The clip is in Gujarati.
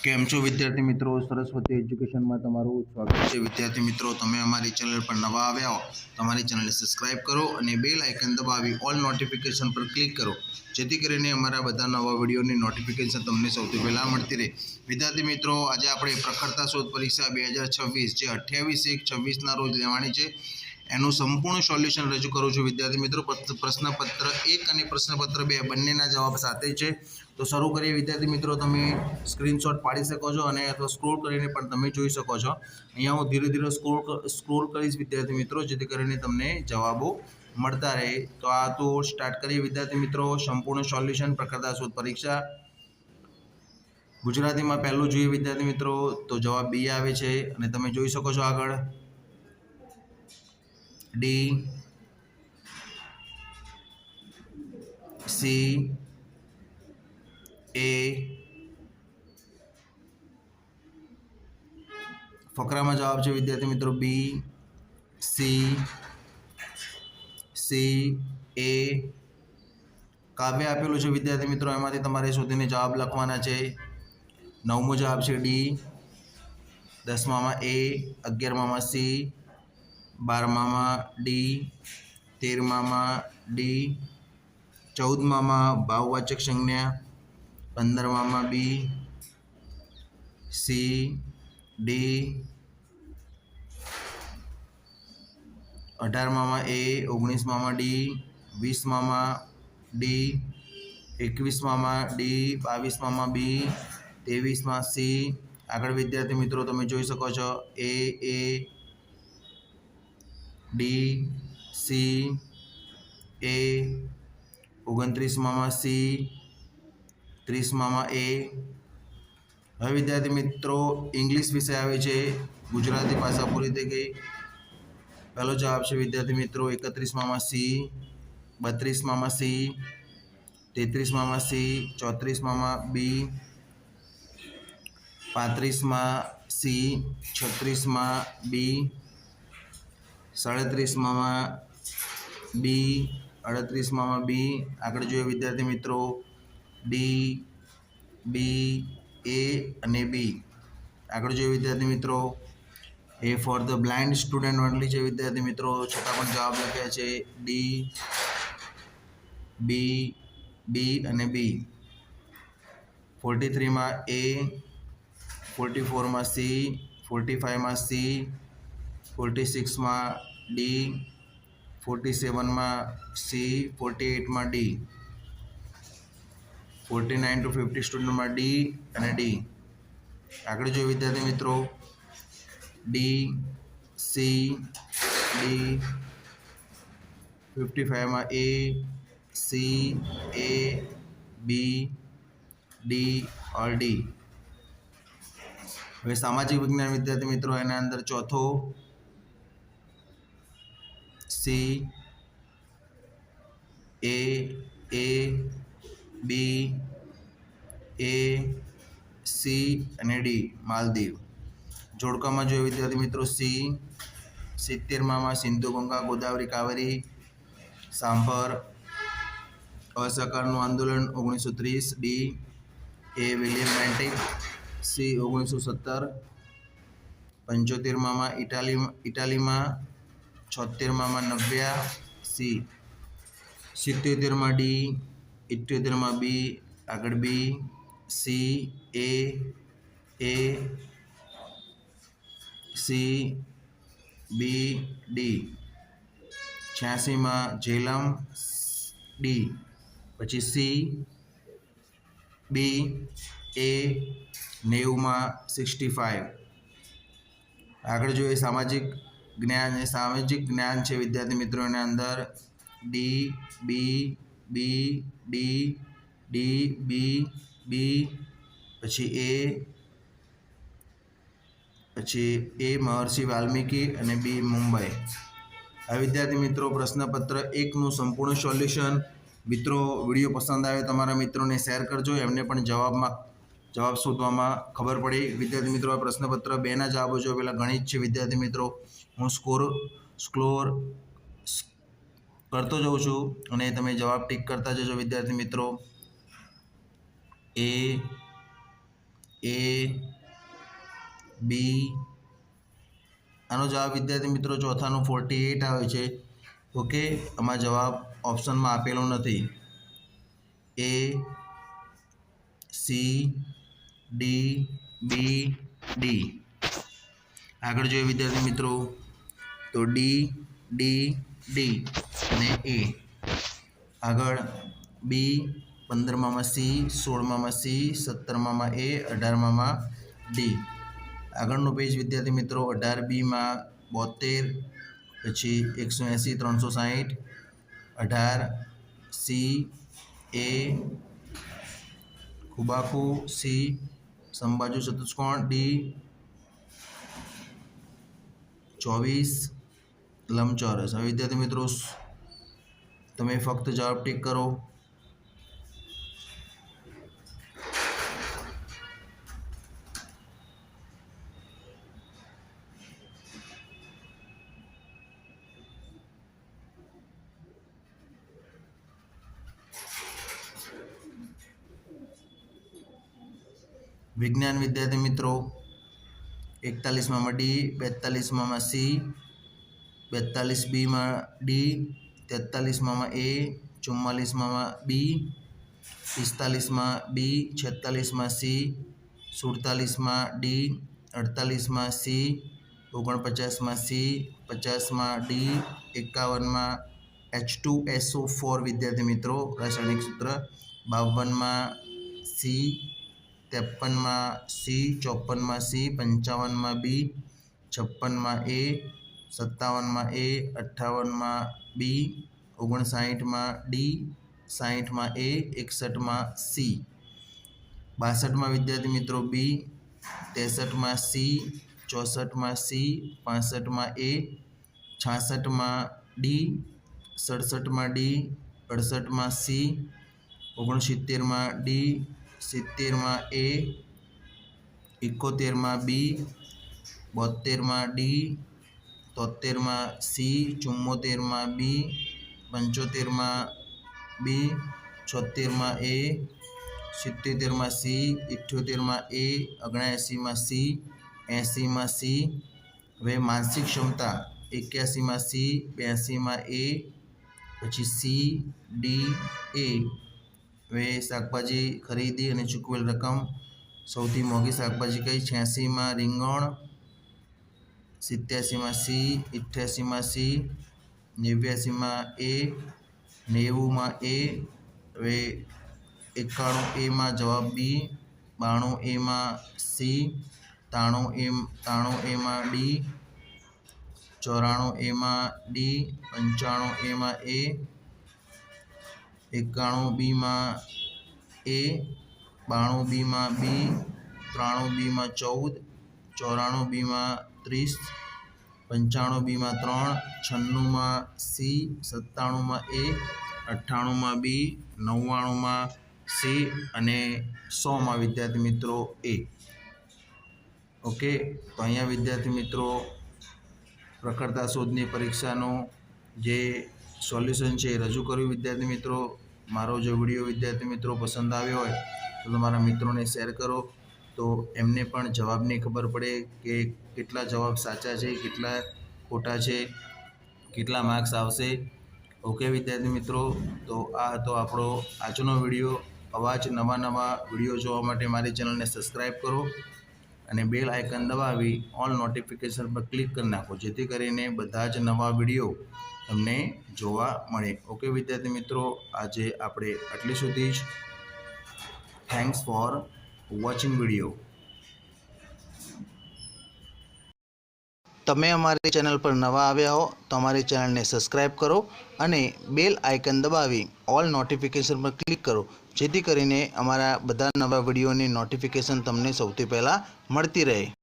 કેમ છો વિદ્યાર્થી મિત્રો? સરસ્વતી એજ્યુકેશનમાં તમારું સ્વાગત છે. વિદ્યાર્થી મિત્રો, તમે અમારી ચેનલ પર નવા આવ્યા હો તો અમારી ચેનલને સબસ્ક્રાઇબ કરો અને બેલ આઇકન દબાવી ઓલ નોટિફિકેશન પર ક્લિક કરો, જેથી કરીને અમારા બધા નવા વિડીયોની નોટિફિકેશન તમને સૌથી પહેલાં મળતી રહે. વિદ્યાર્થી મિત્રો, આજે આપણે પ્રખરતા શોધ પરીક્ષા 2026 જે 28/1/26ના રોજ લેવાની છે એનું સંપૂર્ણ સોલ્યુશન રજૂ કરું છું. વિદ્યાર્થી મિત્રો, પ્રશ્નપત્ર 1 અને પ્રશ્નપત્ર 2 બંનેના જવાબ સાથે છે. તો શરૂ કરીએ. વિદ્યાર્થી મિત્રો, તમે સ્ક્રીનશોટ પાડી શકો છો અને અથવા સ્ક્રોલ કરીને પણ તમે જોઈ શકો છો. અહીંયા હું ધીરે ધીરે સ્ક્રોલ કરીશ વિદ્યાર્થી મિત્રો, જેથી કરીને તમને જવાબો મળતા રહે. તો આ તો સ્ટાર્ટ કરીએ વિદ્યાર્થી મિત્રો. સંપૂર્ણ સોલ્યુશન પ્રખરતા શોધ પરીક્ષા ગુજરાતીમાં પહેલું જોઈએ વિદ્યાર્થી મિત્રો, તો જવાબ બી આવે છે અને તમે જોઈ શકો છો આગળ ડી, સી, એ, ફકરામાં જવાબ છે વિદ્યાર્થી મિત્રો બી, સી, એ. કાવ્ય આપેલું છે વિદ્યાર્થી મિત્રો, એમાંથી તમારે શોધીને જવાબ લખવાના છે. 9મો જવાબ છે ડી, 10મામાં એ, 11મામાં સી, 12મામાં ડી, 13મામાં ડી, 14મામાં ભાવવાચક સંજ્ઞા, 15મામાં બી, સી, ડી, 18મામાં એ, 19મામાં ડી, 20મામાં ડી, 21મામાં ડી, 22મામાં બી, 23માં સી. આગળ વિદ્યાર્થી મિત્રો તમે જોઈ શકો છો એ, ડી, સી, એ. 29મામાં સી, 30મામાં એ. હવે વિદ્યાર્થી મિત્રો ઇંગ્લિશ વિષય આવે છે. ગુજરાતી ભાષા પૂરી થઈ ગઈ. પહેલો જવાબ છે વિદ્યાર્થી મિત્રો 31મામાં સી, 32મામાં સી, 33મામાં સી, 34મામાં બી, 35માં સી, 36માં બી, 37મામાં બી, 38મામાં બી. આગળ જોઈએ વિદ્યાર્થી મિત્રો ડી, બી, એ અને બી. આગળ જોઈએ વિદ્યાર્થી મિત્રો એ for the blind student only છે વિદ્યાર્થી મિત્રો, છતાં પણ જવાબ લખ્યા છે ડી, બી અને બી. 43માં એ, 44માં સી, 45માં સી, 46માં ડી, 47માં સી, 48માં ડી. 49 to 50 સ્ટુડન્ટમાં ડી અને ડી. આગળ જોઈએ વિદ્યાર્થી મિત્રો ડી, સી, ડી. 55માં A, C, A, B, D or D. હવે સામાજિક વિજ્ઞાન વિદ્યાર્થી મિત્રો, એના અંદર ચોથો C, A, B, A, C અને ડી. માલદીવ. જોડકામાં જોઈએ વિદ્યાર્થી મિત્રો સી, 70માં સિંધુ ગંગા ગોદાવરી કાવેરી સાંભર. અસહકારનું આંદોલન 1930. ડી, એ વિલિયમ બેન્ટિક. સી 1917. 75માં ઇટાલીમાં. 76માં નવ્યા. સી. 77માં ડી, 78માં બી. આગળ B, C, A, C, B, D. 86માં ઝેલમ. ડી. પછી સી, બી, એ. 90માં 65. આગળ જોઈએ સામાજિક જ્ઞાન છે વિદ્યાર્થી મિત્રો, એના અંદર ડી, બી, બી, પછી એ મહર્ષિ વાલ્મીકી અને બી મુંબઈ. આ વિદ્યાર્થી મિત્રો પ્રશ્નપત્ર 1નું સંપૂર્ણ સોલ્યુશન. મિત્રો વિડીયો પસંદ આવે તમારા મિત્રોને શેર કરજો, એમને પણ જવાબ શોધવામાં ખબર પડે. વિદ્યાર્થી મિત્રો આ પ્રશ્નપત્ર 2ના જવાબો જો પેલા ગણિત છે વિદ્યાર્થી મિત્રો, હું સ્કોર કરતો જાઉં છું અને તમે જવાબ ટીક કરતા જજો વિદ્યાર્થી મિત્રો. એ, A B આનો જવાબ વિદ્યાર્થી મિત્રો ચોથાનું 48 આવે છે. ઓકે, આમાં જવાબ ઓપ્શનમાં આપેલો નથી. A C D B D. આગળ જોઈએ વિદ્યાર્થી મિત્રો તો D D D અને A. આગળ B 15માં C, 16માં C, 17માં A, 18માં D. આગળનું પેજ વિદ્યાર્થી મિત્રો 18B માં 72, પછી 180 360, 18 C A ખુબાખુ C સમબાજુ ચતુષ્કોણ D 24 લંબચોરસ. હવે વિદ્યાર્થી મિત્રો તમે ફક્ત જવાબ ટીક કરો. વિજ્ઞાન વિદ્યાર્થી મિત્રો 41માં D, 42માં C, 42Bમાં D, 43માં A, 44માં B, 45માં B, 46માં C, 47માં D, 48માં C, 49માં C, 50માં D, 51માં H2SO4 વિદ્યાર્થી મિત્રો રાસાયણિક સૂત્ર, 52માં C, 53માં C, 54માં C, 55માં B, 56માં A, 57માં A, 58માં B, 59માં D, 60માં A, 61માં C, 62માં વિદ્યાર્થી મિત્રો B, 63માં C, 64માં C, 65માં A, 66માં D, 67માં D, 68માં C, 69માં D, 70માં A, 71માં B, 72માં D, 73માં C, 74માં B, 75માં B, 76માં A, 77માં C, 78માં A, 79માં C, 80માં C. હવે માનસિક ક્ષમતા 81માં C, 82માં A, પછી C D A. હવે શાકભાજી ખરીદી અને ચૂકવેલ રકમ સૌથી મોંઘી શાકભાજી કઈ? 86માં રીંગણ, 87માં C, 88માં C, 89માં A, 90માં A. હવે 91Aમાં જવાબ B, 92Aમાં C, 93Aમાં D, 94Aમાં D, 95Aમાં A, 91Bમાં A, 92Bમાં B, 93Bમાં 14, 94Bમાં 30, 95Bમાં 3, 96માં C, 97માં A, 98માં B, 99માં C અને 100માં વિદ્યાર્થી મિત્રો A. ઓકે, તો અહીંયા વિદ્યાર્થી મિત્રો પ્રખરતા શોધની પરીક્ષાનું જે સોલ્યુશન છે એ રજૂ કર્યું. વિદ્યાર્થી મિત્રો મારો જો વિડીયો વિદ્યાર્થી મિત્રો પસંદ આવ્યો હોય તો તમારા મિત્રોને શેર કરો, તો એમને પણ જવાબની ખબર પડે કે કેટલા જવાબ સાચા છે, કેટલા ખોટા છે, કેટલા માર્ક્સ આવશે. ઓકે વિદ્યાર્થી મિત્રો, તો આ હતો આપણો આજનો વિડીયો. આવા જ નવા વિડીયો જોવા માટે મારી ચેનલને સબસ્ક્રાઈબ કરો અને બેલ આઇકન દબાવી ઓલ નોટિફિકેશન પર ક્લિક કરી નાખો, જેથી કરીને બધા જ નવા વિડીયો તમને જોવા મળે. ઓકે વિદ્યાર્થી મિત્રો, આજે આપણે આટલી સુધી જ. Thanks for watching video. તમે અમારી ચેનલ પર નવા આવ્યા હો તો અમારી ચેનલને સબસ્ક્રાઈબ કરો અને બેલ આઇકન દબાવી ઓલ નોટિફિકેશન પર ક્લિક કરો, જેથી કરીને અમારા બધા નવા વિડીયોની નોટિફિકેશન તમને સૌથી પહેલાં મળતી રહે.